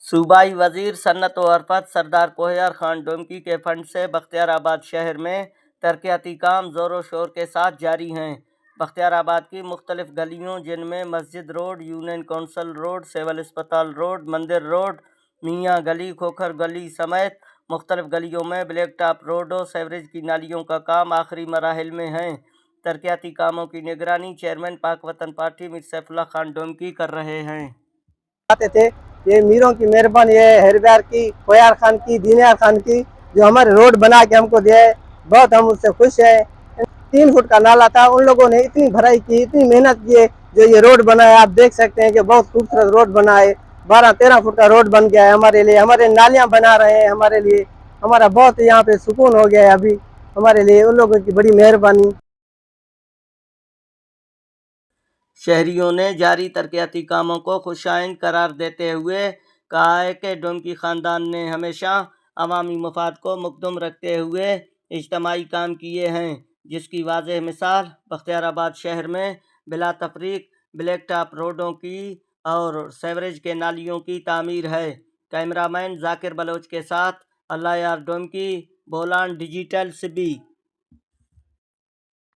सूबाई वजीर सन्नत व अरफत सरदार कोहियार खान डोमकी के फंड से बख्तियाराबाद शहर में तरक्याती काम ज़ोर शोर के साथ जारी हैं। बख्तियाराबाद की मुख्तलिफ गलियों जिनमें मस्जिद road, union council road, civil अस्पताल रोड, मंदिर रोड, मियाँ गली, खोखर गली समेत मुख्तलिफ गलियों में ब्लैक टॉप रोडों, सीवरेज की नालियों का काम आखिरी मराहिल में है। तरक्याती कामों की निगरानी चेयरमैन पाक वतन पार्टी मीर सैफुल्लाह खान डोमकी कर रहे हैं। आते थे ये मीरों की मेहरबानी है, हरिद्वार की, कोयार खान की, दीनियार खान की, जो हमारे रोड बना के हमको दिया है। बहुत हम उससे खुश हैं। 3 फुट का नाला था, उन लोगों ने इतनी भराई की, इतनी मेहनत की है, जो ये रोड बना है। आप देख सकते हैं कि बहुत खूबसूरत रोड बना है। 12-13 फुट का रोड बन गया है हमारे लिए। हमारे नालियां बना रहे हैं हमारे लिए। हमारा बहुत यहाँ पे सुकून हो गया है अभी हमारे लिए। उन लोगों की बड़ी मेहरबानी। शहरियों ने जारी तरक्याती कामों को खुशाइन करार देते हुए कहा है कि डोमकी खानदान ने हमेशा अवामी मफाद को मुकद्दम रखते हुए इज्तमाई काम किए हैं, जिसकी वाज़ेह मिसाल बख्तियाराबाद शहर में बिला तफरीक ब्लैक टॉप रोडों की और सीवरेज के नालियों की तामीर है। कैमरामैन जाकिर बलोच के साथ अल्लाह यार डोमकी, बोलान डिजिटल सिबी।